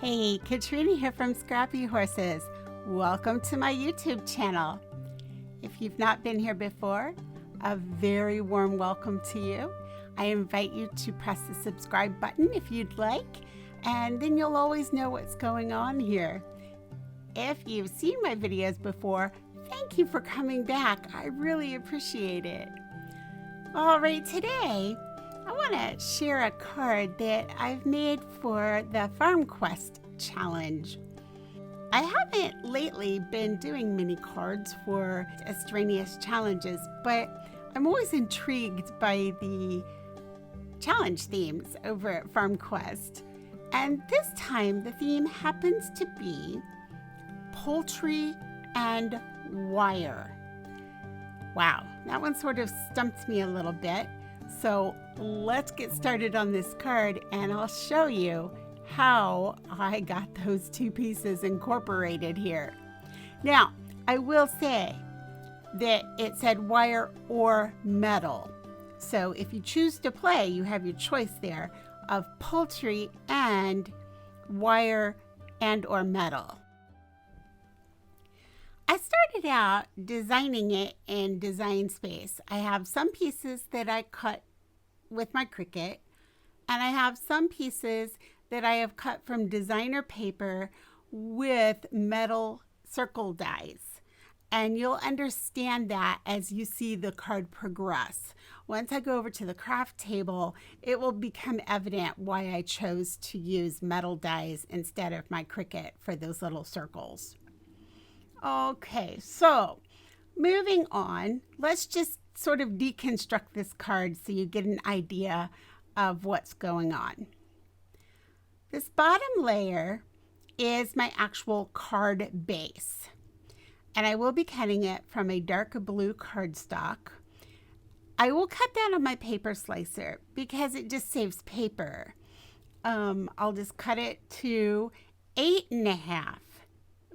Hey, Katrina here from Scrappy Horses. Welcome to my YouTube channel. If you've not been here before, a very warm welcome to you. I invite you to press the subscribe button if you'd like, and then you'll always know what's going on here. If you've seen my videos before, thank you for coming back. I really appreciate it. All right, today I want to share a card that I've made for the FarmQuest challenge. I haven't lately been doing mini cards for extraneous challenges, but I'm always intrigued by the challenge themes over at FarmQuest. And this time the theme happens to be poultry and wire. Wow, that one sort of stumped me a little bit. So let's get started on this card and I'll show you how I got those two pieces incorporated here. Now, I will say that it said wire or metal. So if you choose to play, you have your choice there of poultry and wire and or metal. I started out designing it in Design Space. I have some pieces that I cut with my Cricut, and I have some pieces that I have cut from designer paper with metal circle dies. And you'll understand that as you see the card progress. Once I go over to the craft table, it will become evident why I chose to use metal dies instead of my Cricut for those little circles. Okay, so moving on, let's just sort of deconstruct this card so you get an idea of what's going on. This bottom layer is my actual card base, and I will be cutting it from a dark blue cardstock. I will cut that on my paper slicer because it just saves paper. I'll just cut it to 8.5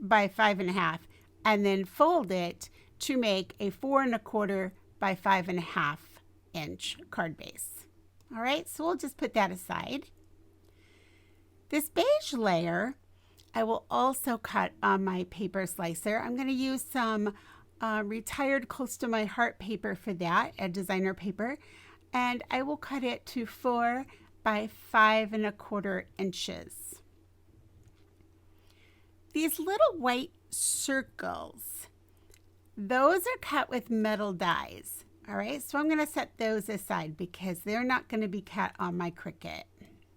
by 5.5 and then fold it to make a 4.25 by 5.5 inch card base. All right, so we'll just put that aside. This beige layer, I will also cut on my paper slicer. I'm going to use some retired close to my heart paper for that, a designer paper, and I will cut it to 4 by 5.25 inches. These little white circles, those are cut with metal dies. All right, so I'm going to set those aside because they're not going to be cut on my Cricut.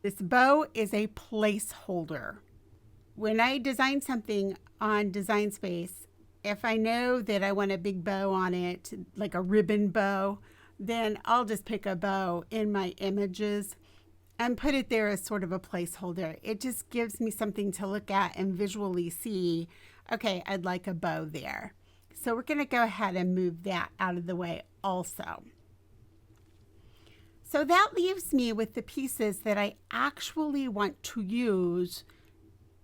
This bow is a placeholder. When I design something on Design Space, if I know that I want a big bow on it, like a ribbon bow, then I'll just pick a bow in my images and put it there as sort of a placeholder. It just gives me something to look at and visually see, okay, I'd like a bow there. So we're going to go ahead and move that out of the way also. So that leaves me with the pieces that I actually want to use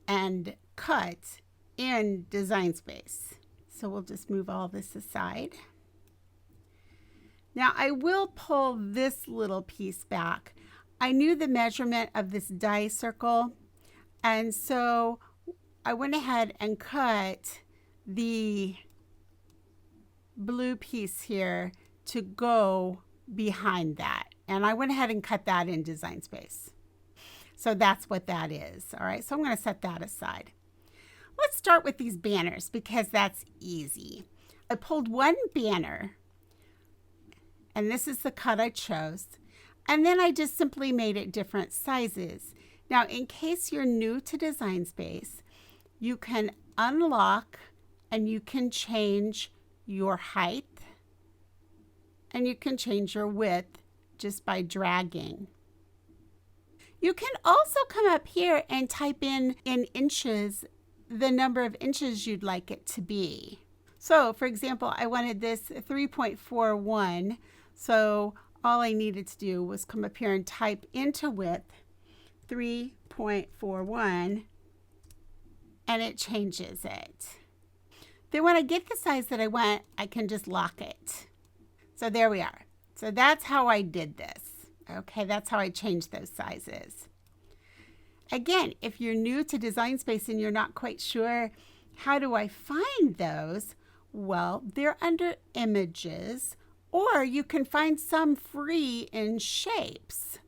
and cut in Design Space. So we'll just move all this aside. Now I will pull this little piece back. I knew the measurement of this die circle, and so I went ahead and cut the blue piece here to go behind that. And I went ahead and cut that in Design Space. So that's what that is. All right, so I'm going to set that aside. Let's start with these banners because that's easy. I pulled one banner, and this is the cut I chose. And then I just simply made it different sizes. Now, in case you're new to Design Space, you can unlock and you can change your height and you can change your width just by dragging. You can also come up here and type in inches the number of inches you'd like it to be. So for example, I wanted this 3.41, so all I needed to do was come up here and type into width 3.41 and it changes it. Then when I get the size that I want, I can just lock it. So there we are. So that's how I did this. Okay, that's how I changed those sizes. Again, if you're new to Design Space and you're not quite sure, how do I find those? Well, they're under Images, or you can find some free in Shapes.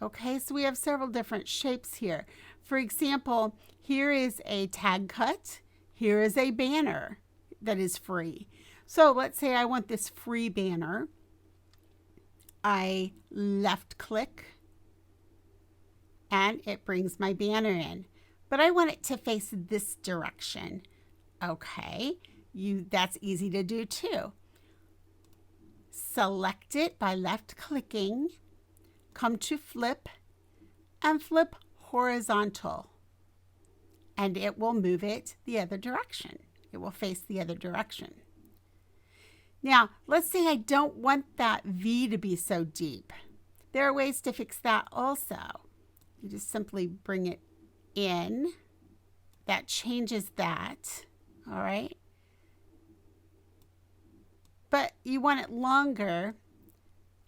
Okay, so we have several different shapes here. For example, here is a tag cut. Here is a banner that is free. So let's say I want this free banner. I left click and it brings my banner in. But I want it to face this direction. Okay, that's easy to do too. Select it by left clicking, come to flip, and flip horizontal. And it will move it the other direction. It will face the other direction. Now, let's say I don't want that V to be so deep. There are ways to fix that also. You just simply bring it in. That changes that, all right? But you want it longer,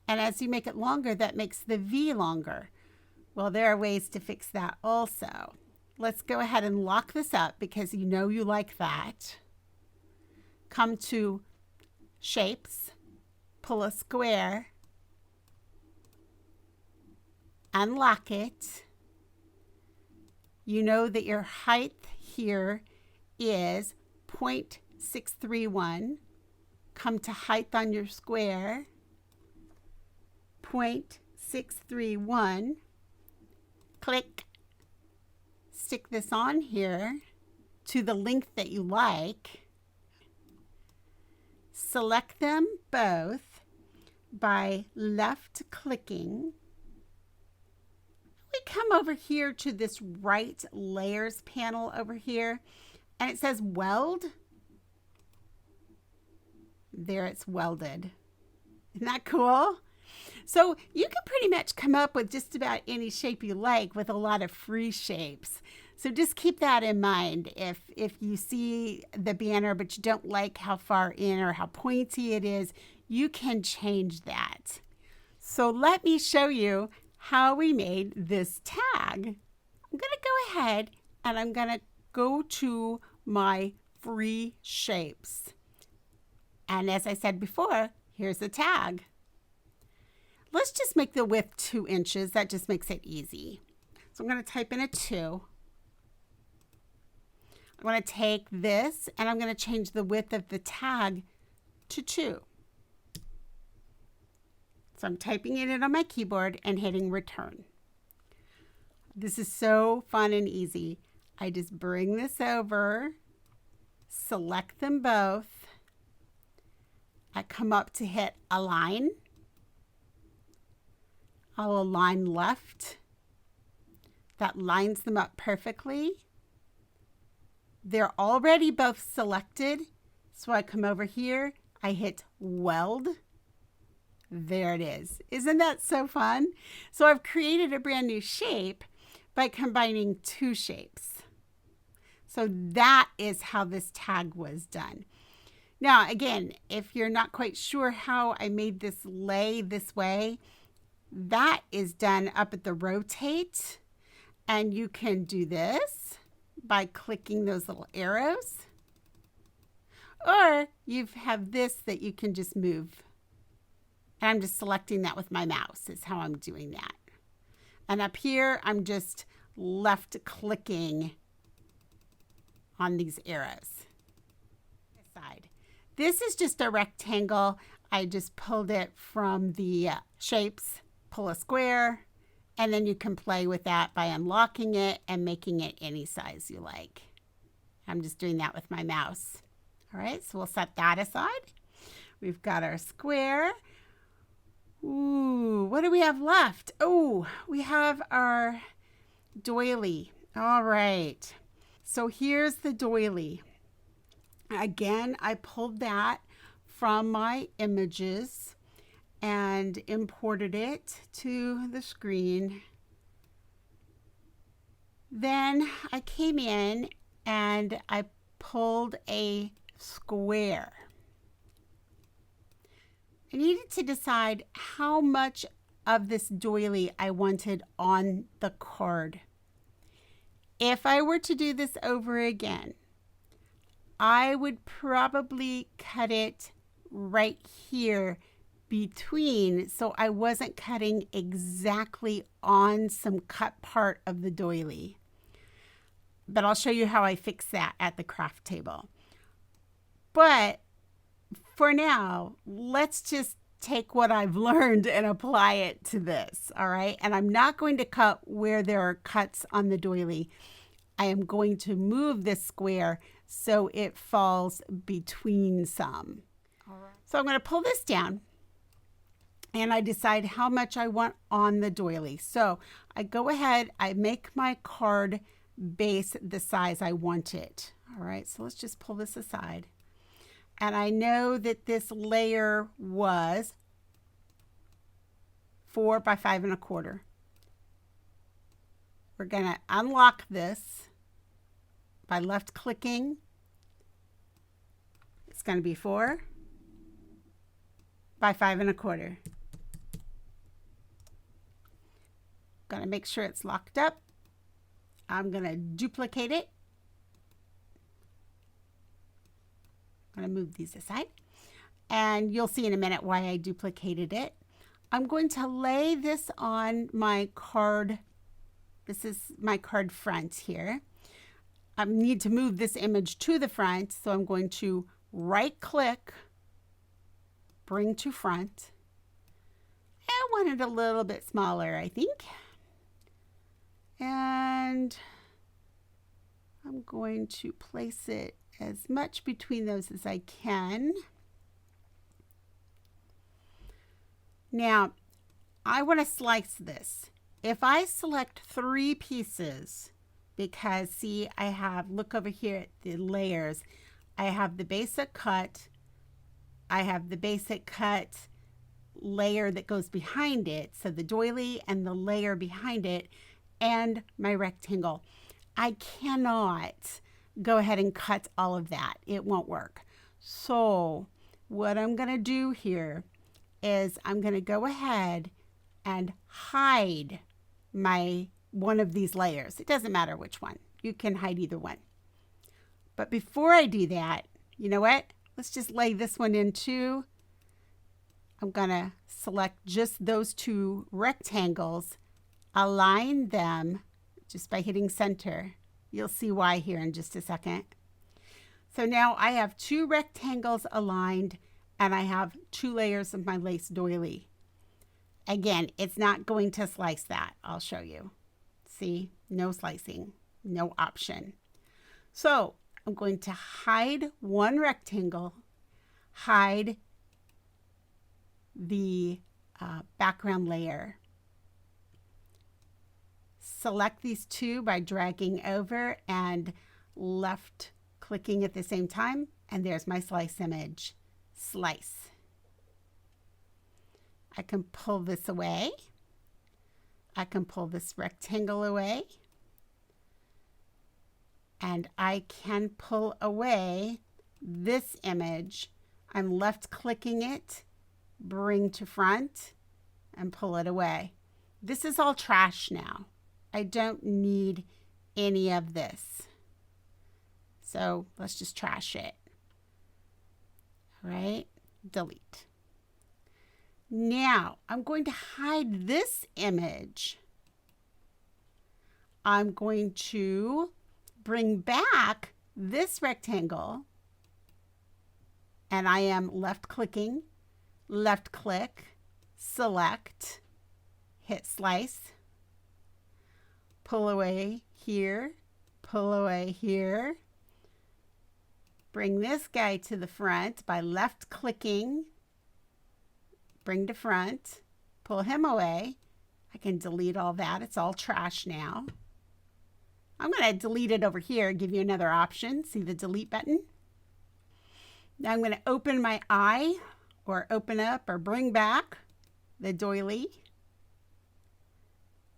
and as you make it longer, that makes the V longer. Well, there are ways to fix that also. Let's go ahead and lock this up because you know you like that. Come to Shapes, pull a square, unlock it. You know that your height here is 0.631. Come to height on your square, 0.631. Click. Stick this on here to the length that you like. Select them both by left clicking. We come over here to this right layers panel over here, and it says weld. There, it's welded. Isn't that cool? So you can pretty much come up with just about any shape you like with a lot of free shapes. So just keep that in mind. If you see the banner but you don't like how far in or how pointy it is, you can change that. So let me show you how we made this tag. I'm going to go ahead and I'm going to go to my free shapes. And as I said before, here's the tag. Let's just make the width 2 inches. That just makes it easy. So I'm going to type in a 2. I'm going to take this and I'm going to change the width of the tag to 2. So I'm typing it in on my keyboard and hitting return. This is so fun and easy. I just bring this over, select them both. I come up to hit align. I'll align left. That lines them up perfectly. They're already both selected. So I come over here, I hit weld. There it is. Isn't that so fun? So I've created a brand new shape by combining 2 shapes. So that is how this tag was done. Now, again, if you're not quite sure how I made this lay this way, that is done up at the rotate, and you can do this by clicking those little arrows, or you have this that you can just move, and I'm just selecting that with my mouse is how I'm doing that. And up here I'm just left clicking on these arrows. This side. This is just a rectangle. I just pulled it from the shapes. Pull a square, and then you can play with that by unlocking it and making it any size you like. I'm just doing that with my mouse. All right, so we'll set that aside. We've got our square. Ooh, what do we have left? Oh, we have our doily. All right, so here's the doily. Again, I pulled that from my images and imported it to the screen. Then I came in and I pulled a square. I needed to decide how much of this doily I wanted on the card. If I were to do this over again, I would probably cut it right here between, so I wasn't cutting exactly on some cut part of the doily. But I'll show you how I fix that at the craft table. But for now, let's just take what I've learned and apply it to this, all right? And I'm not going to cut where there are cuts on the doily. I am going to move this square so it falls between some. All right. So I'm going to pull this down and I decide how much I want on the doily. So I go ahead, I make my card base the size I want it. All right, so let's just pull this aside. And I know that this layer was 4 by 5 1/4. We're going to unlock this by left clicking. It's going to be 4 by 5 1/4. Going to make sure it's locked up. I'm going to duplicate it. I'm going to move these aside. And you'll see in a minute why I duplicated it. I'm going to lay this on my card. This is my card front here. I need to move this image to the front, so I'm going to right click, bring to front. I want it a little bit smaller, I think. And I'm going to place it as much between those as I can. Now, I want to slice this. If I select 3 pieces, because see, I have, look over here at the layers, I have the basic cut, I have the basic cut layer that goes behind it, so the doily and the layer behind it, and my rectangle. I cannot go ahead and cut all of that. It won't work. So what I'm going to do here is I'm going to go ahead and hide my one of these layers. It doesn't matter which one. You can hide either one. But before I do that, you know what? Let's just lay this one in too. I'm going to select just those 2 rectangles, align them just by hitting center. You'll see why here in just a second. So now I have 2 rectangles aligned and I have 2 layers of my lace doily. Again, it's not going to slice that. I'll show you. See, no slicing, no option. So I'm going to hide one rectangle, hide the background layer. Select these 2 by dragging over and left clicking at the same time. And there's my slice image. Slice. I can pull this away. I can pull this rectangle away. And I can pull away this image. I'm left clicking it, bring to front, and pull it away. This is all trash now. I don't need any of this. So let's just trash it. All right, delete. Now I'm going to hide this image. I'm going to bring back this rectangle, and I am left clicking, left click, select, hit slice, pull away here, pull away here, bring this guy to the front by left clicking, bring to front, pull him away. I can delete all that. It's all trash now. I'm going to delete it over here, give you another option. See the delete button? Now I'm going to open my eye, or open up or bring back the doily.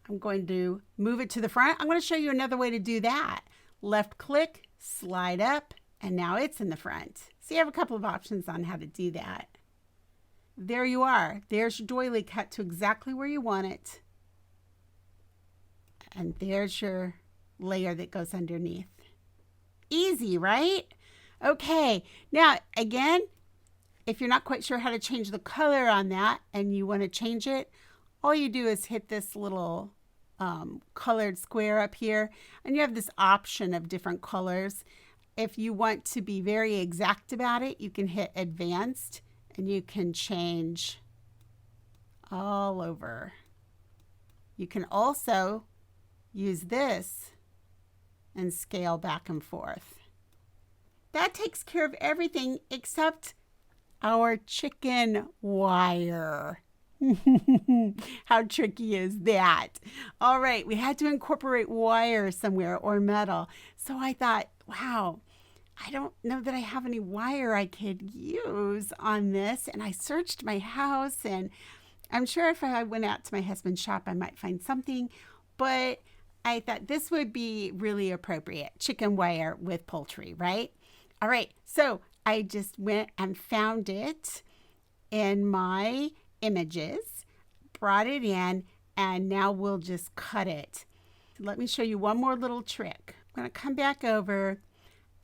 I'm going to move it to the front. I'm going to show you another way to do that. Left click, slide up, and now it's in the front. So you have a couple of options on how to do that. There you are. There's your doily cut to exactly where you want it. And there's your layer that goes underneath. Easy, right? Okay, now again, if you're not quite sure how to change the color on that and you want to change it, all you do is hit this little colored square up here, and you have this option of different colors. If you want to be very exact about it, you can hit advanced and you can change all over. You can also use this and scale back and forth. That takes care of everything except our chicken wire. How tricky is that? All right, we had to incorporate wire somewhere or metal. So I thought, wow, I don't know that I have any wire I could use on this. And I searched my house, and I'm sure if I went out to my husband's shop, I might find something. But I thought this would be really appropriate. Chicken wire with poultry, right? All right, so I just went and found it in my images, brought it in, and now we'll just cut it. Let me show you one more little trick. I'm going to come back over,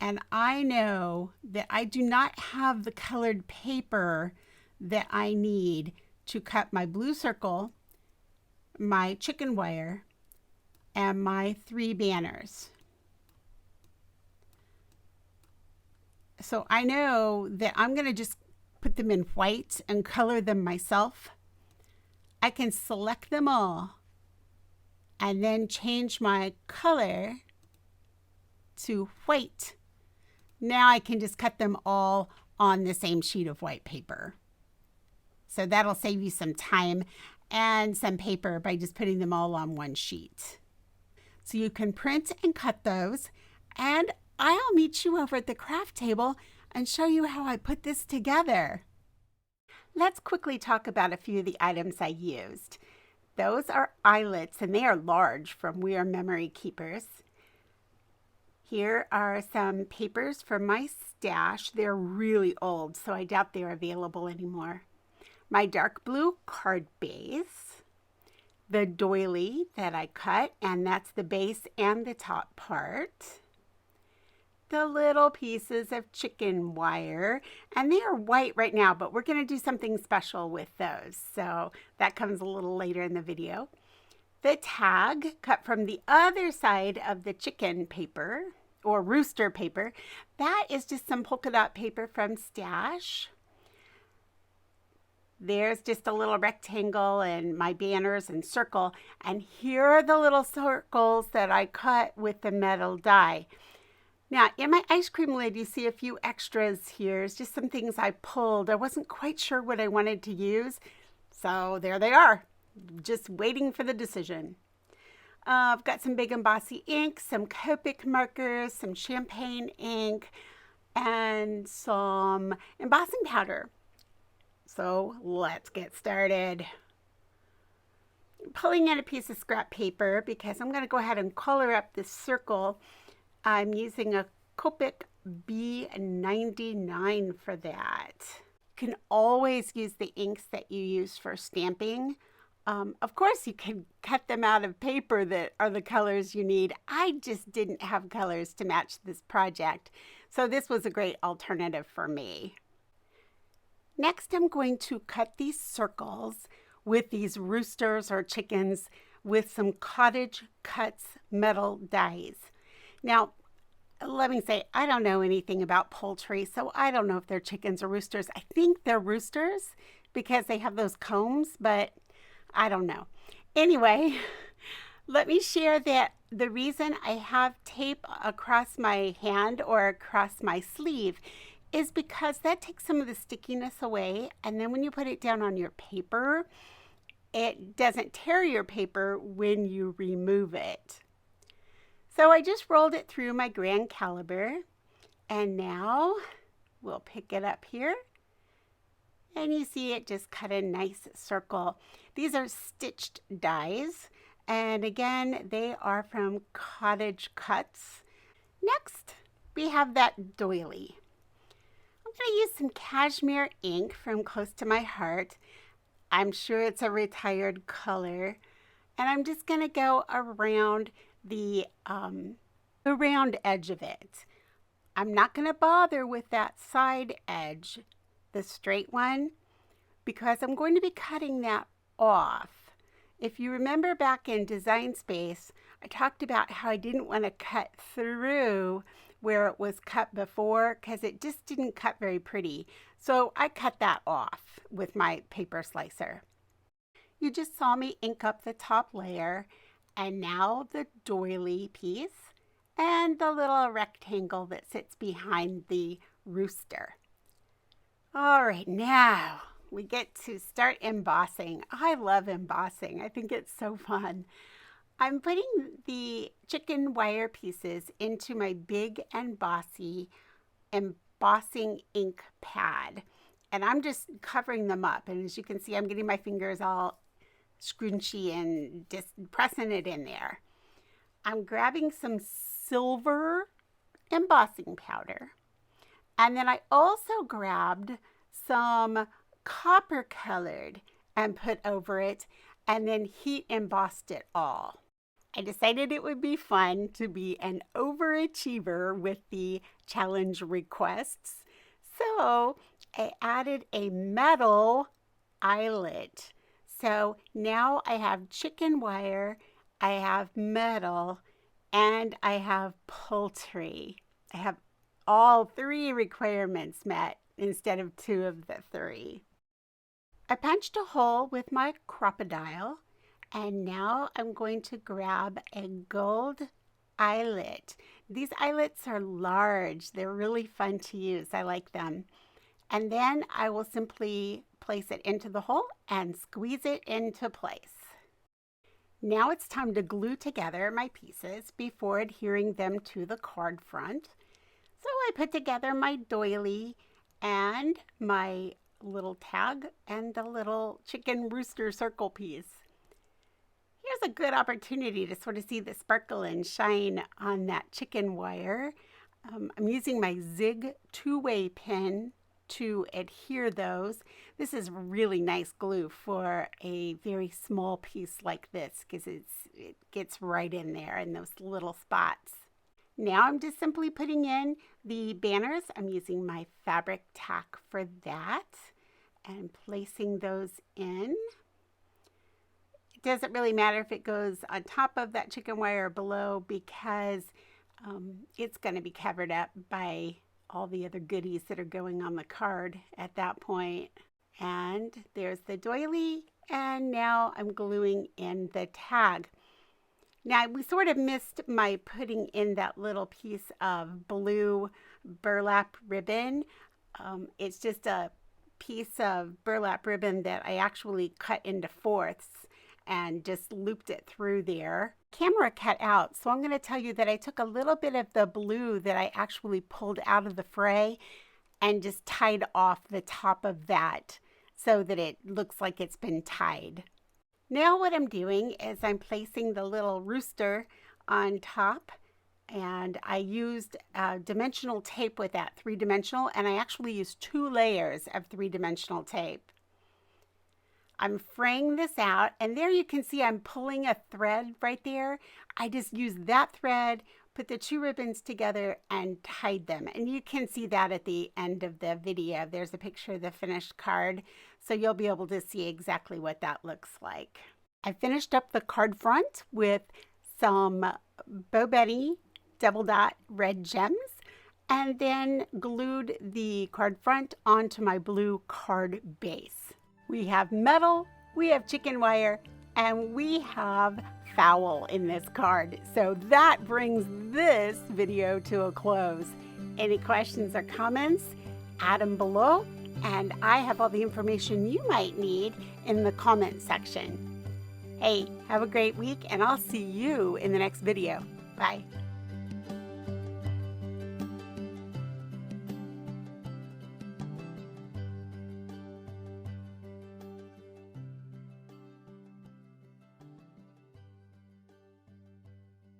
and I know that I do not have the colored paper that I need to cut my blue circle, my chicken wire, and my 3 banners. So I know that I'm going to just put them in white and color them myself. I can select them all and then change my color to white. Now I can just cut them all on the same sheet of white paper. So that'll save you some time and some paper by just putting them all on one sheet. So you can print and cut those, and I'll meet you over at the craft table and show you how I put this together. Let's quickly talk about a few of the items I used. Those are eyelets, and they are large from We Are Memory Keepers. Here are some papers from my stash. They're really old, so I doubt they're available anymore. My dark blue card base, the doily that I cut, and that's the base and the top part. The little pieces of chicken wire, and they are white right now, but we're going to do something special with those, so that comes a little later in the video. The tag cut from the other side of the chicken paper or rooster paper. That is just some polka dot paper from Stash. There's just a little rectangle and my banners and circle, and here are the little circles that I cut with the metal die. Now, in my ice cream lid, you see a few extras here. It's just some things I pulled. I wasn't quite sure what I wanted to use, so there they are, just waiting for the decision. I've got some Big and Bossy ink, some Copic markers, some champagne ink, and some embossing powder. So let's get started. I'm pulling in a piece of scrap paper because I'm going to go ahead and color up this circle. I'm using a Copic B99 for that. You can always use the inks that you use for stamping. Of course, you can cut them out of paper that are the colors you need. I just didn't have colors to match this project, so this was a great alternative for me. Next, I'm going to cut these circles with these roosters or chickens with some Cottage Cuts metal dies. Now, let me say, I don't know anything about poultry, so I don't know if they're chickens or roosters. I think they're roosters because they have those combs, but I don't know. Anyway, let me share that the reason I have tape across my hand or across my sleeve is because that takes some of the stickiness away, and then when you put it down on your paper, it doesn't tear your paper when you remove it. So I just rolled it through my grand caliber, and now we'll pick it up here, and you see it just cut a nice circle. These are stitched dies, and again, they are from Cottage Cuts. Next, we have that doily. I'm going to use some cashmere ink from Close to My Heart. I'm sure it's a retired color, and I'm just going to go around the round edge of it. I'm not going to bother with that side edge, the straight one, because I'm going to be cutting that off. If you remember back in Design Space, I talked about how I didn't want to cut through where it was cut before because it just didn't cut very pretty. So I cut that off with my paper slicer. You just saw me ink up the top layer, and now the doily piece and the little rectangle that sits behind the rooster. All right, now we get to start embossing. I love embossing. I think it's so fun. I'm putting the chicken wire pieces into my big and bossy embossing ink pad. And I'm just covering them up. And as you can see, I'm getting my fingers all scrunchy and just pressing it in there. I'm grabbing some silver embossing powder. And then I also grabbed some copper colored and put over it, and then heat embossed it all. I decided it would be fun to be an overachiever with the challenge requests. So I added a metal eyelet. So now I have chicken wire, I have metal, and I have poultry. I have all 3 requirements met instead of 2 of the 3. I punched a hole with my crocodile, and now I'm going to grab a gold eyelet. These eyelets are large. They're really fun to use. I like them. And then I will simply place it into the hole and squeeze it into place. Now it's time to glue together my pieces before adhering them to the card front. So I put together my doily and my little tag and the little chicken rooster circle piece. Here's a good opportunity to sort of see the sparkle and shine on that chicken wire. I'm using my Zig 2-way pen to adhere those. This is really nice glue for a very small piece like this because it gets right in there in those little spots. Now I'm just simply putting in the banners. I'm using my fabric tack for that and placing those in. It doesn't really matter if it goes on top of that chicken wire or below because it's going to be covered up by all the other goodies that are going on the card at that point. And there's the doily, and now I'm gluing in the tag. Now we sort of missed my putting in that little piece of blue burlap ribbon. It's just a piece of burlap ribbon that I actually cut into 4ths and just looped it through there. Camera cut out, so I'm going to tell you that I took a little bit of the blue that I actually pulled out of the fray and just tied off the top of that so that it looks like it's been tied. Now what I'm doing is I'm placing the little rooster on top, and I used dimensional tape with that, 3-dimensional, and I actually used 2 layers of 3-dimensional tape. I'm fraying this out, and there you can see I'm pulling a thread right there. I just used that thread, put the 2 ribbons together, and tied them. And you can see that at the end of the video. There's a picture of the finished card, so you'll be able to see exactly what that looks like. I finished up the card front with some Bo Betty double dot red gems, and then glued the card front onto my blue card base. We have metal, we have chicken wire, and we have fowl in this card. So that brings this video to a close. Any questions or comments, add them below, and I have all the information you might need in the comment section. Hey, have a great week, and I'll see you in the next video. Bye.